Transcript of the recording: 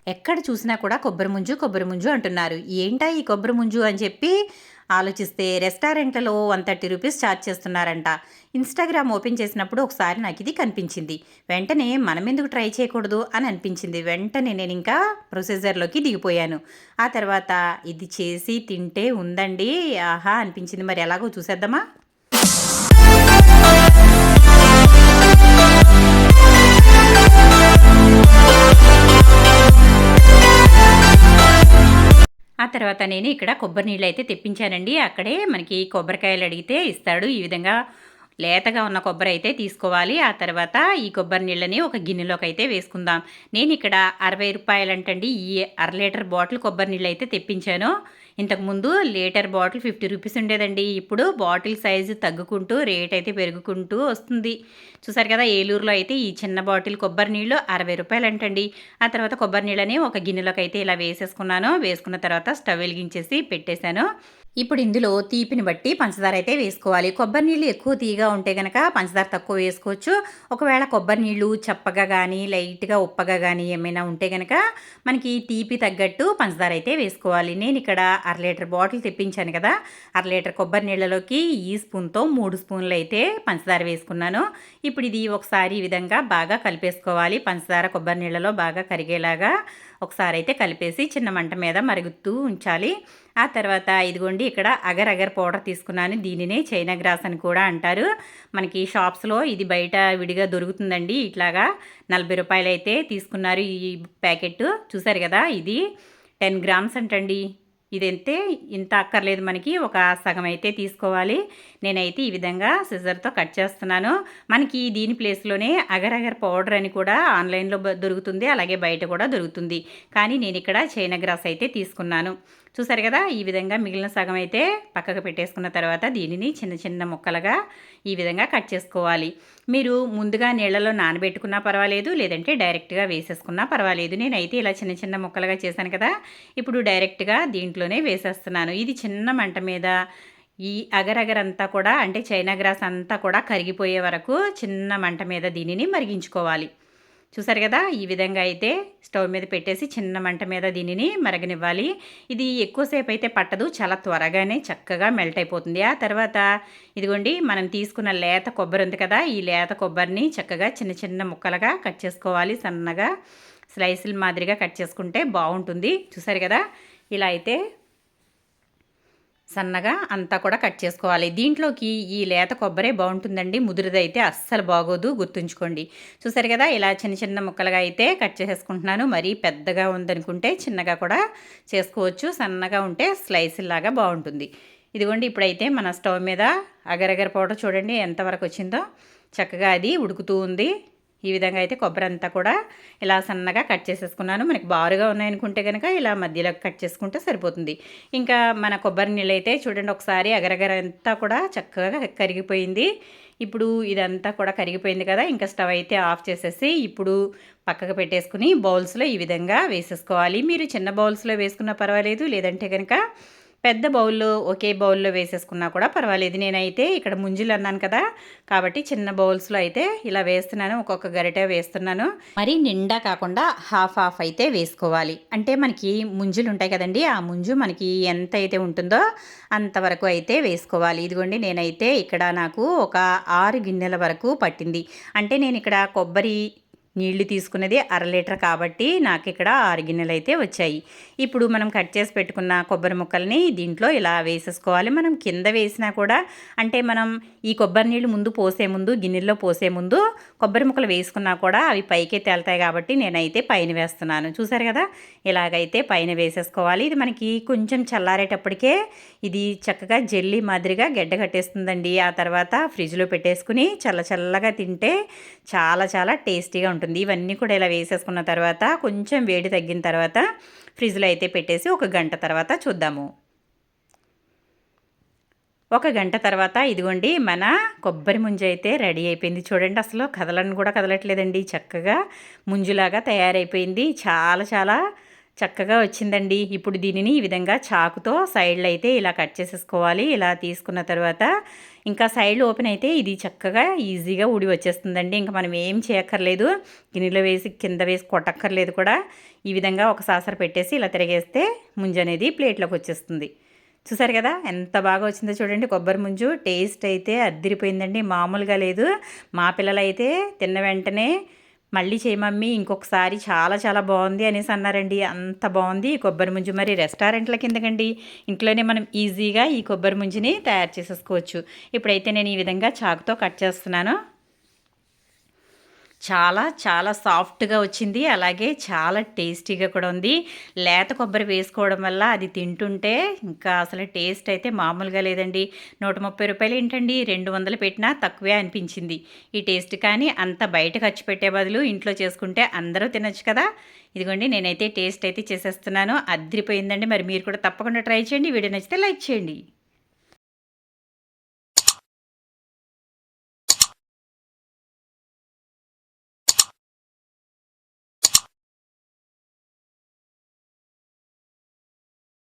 ఎక్కడ చూసినా కూడా కొబ్బరి ముంజు అంటున్నారు. ఏంటా ఈ కొబ్బరి ముంజు అని చెప్పి ఆలోచిస్తే రెస్టారెంట్లలో 130 రూపీస్ ఛార్జ్ చేస్తున్నారంట. ఇన్‌స్టాగ్రామ్ ఓపెన్ చేసినప్పుడు ఒకసారి నాకిది కనిపించింది. వెంటనే మనమెందుకు ట్రై చేయకూడదు అని అనిపించింది. వెంటనే నేనింకా ప్రొసీజర్‌లోకి దిగిపోయాను. ఆ తర్వాత ఇది చేసి తింటే ఉందండి. ఆహా! అనిపించింది. మరి ఎలాగో చూసేద్దామా? ఆ తర్వాత నేను ఇక్కడ కొబ్బరి నీళ్ళైతే తెప్పించానండి. అక్కడే మనకి కొబ్బరికాయలు అడిగితే ఇస్తాడు. ఈ విధంగా లేతగా ఉన్న కొబ్బరి అయితే తీసుకోవాలి. ఆ తర్వాత ఈ కొబ్బరి నీళ్ళని ఒక గిన్నెలోకైతే వేసుకుందాం. నేనిక్కడ రూ. 60 అంటండి ఈ అర లీటర్ బాటిల్ కొబ్బరి నీళ్ళైతే తెప్పించాను. ఇంతకుముందు లీటర్ బాటిల్ 50 రూపీస్ ఉండేదండి. ఇప్పుడు బాటిల్ సైజు తగ్గుకుంటూ రేట్ అయితే పెరుగుకుంటూ వస్తుంది. చూసారు కదా, ఏలూరులో అయితే ఈ చిన్న బాటిల్ కొబ్బరి నీళ్ళు రూ. 60 అంటండి. ఆ తర్వాత కొబ్బరి నీళ్ళని ఒక గిన్నెలోకి అయితే ఇలా వేసేసుకున్నాను. వేసుకున్న తర్వాత స్టవ్ వెలిగించేసి పెట్టేశాను. ఇప్పుడు ఇందులో తీపిని బట్టి పంచదార అయితే వేసుకోవాలి. కొబ్బరి నీళ్ళు ఎక్కువ తీయగా ఉంటే గనక పంచదార తక్కువ వేసుకోవచ్చు. ఒకవేళ కొబ్బరి నీళ్ళు చప్పగా కానీ లైట్‌గా ఉప్పగా కానీ ఏమైనా ఉంటే గనక మనకి తీపి తగ్గట్టు పంచదార అయితే వేసుకోవాలి. నేను ఇక్కడ అర లీటర్ బాటిల్ తెప్పించాను కదా! అర లీటర్ కొబ్బరి నీళ్ళలోకి ఈ స్పూన్‌తో 3 స్పూన్లు అయితే పంచదార వేసుకున్నాను. ఇప్పుడు ఇది ఒకసారి ఈ విధంగా బాగా కలిపేసుకోవాలి. పంచదార కొబ్బరి నీళ్ళలో బాగా కరిగేలాగా ఒకసారి అయితే కలిపేసి చిన్న మంట మీద మరుగుతూ ఉంచాలి. ఆ తర్వాత ఇదిగోండి ఇక్కడ అగర్ అగర్ పౌడర్ తీసుకున్నాను. దీనినే చైనా గ్రాస్ అని కూడా అంటారు. మనకి షాప్స్లో ఇది బయట విడిగా దొరుకుతుందండి. ఇట్లాగా రూ. 40 అయితే తీసుకున్నారు ఈ ప్యాకెట్. చూసారు కదా, ఇది 10 గ్రామ్స్ అంటండి. ఇదైతే ఇంత అక్కర్లేదు, మనకి ఒక సగం అయితే తీసుకోవాలి. నేనైతే ఈ విధంగా సిజర్తో కట్ చేస్తున్నాను. మనకి దీని ప్లేస్లోనే అగర్ అగర్ పౌడర్ అని కూడా ఆన్లైన్లో దొరుకుతుంది, అలాగే బయట కూడా దొరుకుతుంది. కానీ నేను ఇక్కడ చైనా గ్రాస్ అయితే తీసుకున్నాను. చూసారు కదా, ఈ విధంగా మిగిలిన సగం అయితే పక్కకు పెట్టేసుకున్న తర్వాత దీనిని చిన్న చిన్న ముక్కలుగా ఈ విధంగా కట్ చేసుకోవాలి. మీరు ముందుగా నీళ్ళలో నానబెట్టుకున్నా పర్వాలేదు, లేదంటే డైరెక్ట్గా వేసేసుకున్నా పర్వాలేదు. నేనైతే ఇలా చిన్న చిన్న ముక్కలుగా చేశాను కదా, ఇప్పుడు డైరెక్ట్గా దీంట్లోనే వేసేస్తున్నాను. ఇది చిన్న మంట మీద ఈ అగర్ అగర్ అంతా కూడా, అంటే చైనా గ్రాస్ అంతా కూడా కరిగిపోయే వరకు చిన్న మంట మీద దీనిని మరిగించుకోవాలి. చూసారు కదా, ఈ విధంగా అయితే స్టవ్ మీద పెట్టేసి చిన్న మంట మీద దీనిని మరగనివ్వాలి. ఇది ఎక్కువసేపు అయితే పట్టదు, చాలా త్వరగానే చక్కగా మెల్ట్ అయిపోతుంది. ఆ తర్వాత ఇదిగోండి మనం తీసుకున్న లేత కొబ్బరి ఉంది కదా, ఈ లేత కొబ్బరిని చక్కగా చిన్న చిన్న ముక్కలుగా కట్ చేసుకోవాలి. సన్నగా స్లైసుల మాదిరిగా కట్ చేసుకుంటే బాగుంటుంది. చూసారు కదా, ఇలా అయితే సన్నగా అంతా కూడా కట్ చేసుకోవాలి. దీంట్లోకి ఈ లేత కొబ్బరే బాగుంటుందండి, ముదురుదైతే అస్సలు బాగోదు, గుర్తుంచుకోండి. చూసారు కదా, ఇలా చిన్న చిన్న ముక్కలుగా అయితే కట్ చేసేసుకుంటున్నాను. మరీ పెద్దగా ఉందనుకుంటే చిన్నగా కూడా చేసుకోవచ్చు, సన్నగా ఉంటే స్లైసులాగా బాగుంటుంది. ఇదిగోండి ఇప్పుడైతే మన స్టవ్ మీద అగరగర పౌడర్ చూడండి ఎంతవరకు వచ్చిందో, చక్కగా అది ఉడుకుతూ ఉంది. ఈ విధంగా అయితే కొబ్బరి అంతా కూడా ఇలా సన్నగా కట్ చేసేసుకున్నాను. మనకి బారుగా ఉన్నాయనుకుంటే కనుక ఇలా మధ్యలో కట్ చేసుకుంటే సరిపోతుంది. ఇంకా మన కొబ్బరి నీళ్ళు అయితే చూడండి ఒకసారి అగరగర అంతా కూడా చక్కగా కరిగిపోయింది. ఇప్పుడు ఇదంతా కూడా కరిగిపోయింది కదా, ఇంకా స్టవ్ అయితే ఆఫ్ చేసేసి ఇప్పుడు పక్కకు పెట్టేసుకుని బౌల్స్లో ఈ విధంగా వేసేసుకోవాలి. మీరు చిన్న బౌల్స్లో వేసుకున్నా పర్వాలేదు, లేదంటే కనుక పెద్ద బౌల్లో ఒకే బౌల్లో వేసేసుకున్నా కూడా పర్వాలేదు. నేనైతే ఇక్కడ ముంజులు అన్నాను కదా, కాబట్టి చిన్న బౌల్స్లో అయితే ఇలా వేస్తున్నాను. ఒక్కొక్క గరిటె వేస్తున్నాను. మరి నిండా కాకుండా హాఫ్ హాఫ్ అయితే వేసుకోవాలి. అంటే మనకి ముంజులు ఉంటాయి కదండి, ఆ ముంజు మనకి ఎంత అయితే ఉంటుందో అంతవరకు అయితే వేసుకోవాలి. ఇదిగోండి నేనైతే ఇక్కడ నాకు ఒక 6 గిన్నెల వరకు పట్టింది. అంటే నేను ఇక్కడ కొబ్బరి నీళ్లు తీసుకున్నది అర లీటర్ కాబట్టి నాకు ఇక్కడ 6 గిన్నెలు అయితే వచ్చాయి. ఇప్పుడు మనం కట్ చేసి పెట్టుకున్న కొబ్బరి ముక్కల్ని దీంట్లో ఇలా వేసేసుకోవాలి. మనం కింద వేసినా కూడా, అంటే మనం ఈ కొబ్బరి నీళ్ళు ముందు పోసే ముందు, గిన్నెల్లో పోసే ముందు కొబ్బరి ముక్కలు వేసుకున్నా కూడా అవి పైకే తేలుతాయి కాబట్టి నేనైతే పైన వేస్తున్నాను. చూసారు కదా, ఇలాగైతే పైన వేసేసుకోవాలి. ఇది మనకి కొంచెం చల్లారేటప్పటికే ఇది చక్కగా జెల్లీ మాదిరిగా గడ్డ కట్టేస్తుందండి. ఆ తర్వాత ఫ్రిడ్జ్లో పెట్టేసుకుని చల్లగా తింటే చాలా చాలా టేస్టీగా ఉంటుంది. ఇవన్నీ కూడా ఇలా వేసేసుకున్న తర్వాత కొంచెం వేడి తగ్గిన తర్వాత ఫ్రిడ్జ్లో అయితే పెట్టేసి ఒక గంట తర్వాత చూద్దాము. ఒక గంట తర్వాత ఇదిగోండి మన కొబ్బరి ముంజు అయితే రెడీ అయిపోయింది. చూడండి అసలు కదలను కూడా కదలట్లేదండి, చక్కగా ముంజులాగా తయారైపోయింది. చాలా చాలా చక్కగా వచ్చిందండి. ఇప్పుడు దీనిని ఈ విధంగా చాకుతో సైడ్‌లో అయితే ఇలా కట్ చేసేసుకోవాలి. ఇలా తీసుకున్న తర్వాత ఇంకా సైడ్‌లు ఓపెన్ అయితే ఇది చక్కగా ఈజీగా ఊడి వచ్చేస్తుందండి. ఇంక మనం ఏం చేయక్కర్లేదు. గిన్నెలో వేసి కింద వేసి కొట్టక్కర్లేదు కూడా. ఈ విధంగా ఒక సాసర పెట్టేసి ఇలా తిరగేస్తే ముంజనేది ప్లేట్‌లోకి వచ్చేస్తుంది. చూసారు కదా ఎంత బాగా వచ్చిందో చూడండి. కొబ్బరి ముంజు టేస్ట్ అయితే అద్దిరిపోయిందండి. మామూలుగా లేదు. మా పిల్లలైతే తిన్న వెంటనే మళ్ళీ చేయి మమ్మీ ఇంకొకసారి చాలా చాలా బాగుంది అనేసి అన్నారండి. అంత బాగుంది ఈ కొబ్బరి ముంజు. మరి రెస్టారెంట్ల కిందకండి ఇంట్లోనే మనం ఈజీగా ఈ కొబ్బరి ముంజుని తయారు చేసేసుకోవచ్చు. ఇప్పుడైతే నేను ఈ విధంగా చాకుతో కట్ చేస్తున్నాను. చాలా చాలా సాఫ్ట్గా వచ్చింది. అలాగే చాలా టేస్టీగా కూడా ఉంది. లేత కొబ్బరి వేసుకోవడం వల్ల అది తింటుంటే ఇంకా అసలు టేస్ట్ అయితే మామూలుగా లేదండి. రూ. 130 ఏంటండి, 200 పెట్టినా తక్కువే అనిపించింది ఈ టేస్ట్. కానీ అంత బయట ఖర్చు పెట్టే బదులు ఇంట్లో చేసుకుంటే అందరూ తినొచ్చు కదా. ఇదిగోండి నేనైతే టేస్ట్ అయితే చేసేస్తున్నాను. అదిరిపోయిందండి. మరి మీరు కూడా తప్పకుండా ట్రై చేయండి. వీడియో నచ్చితే లైక్ చేయండి.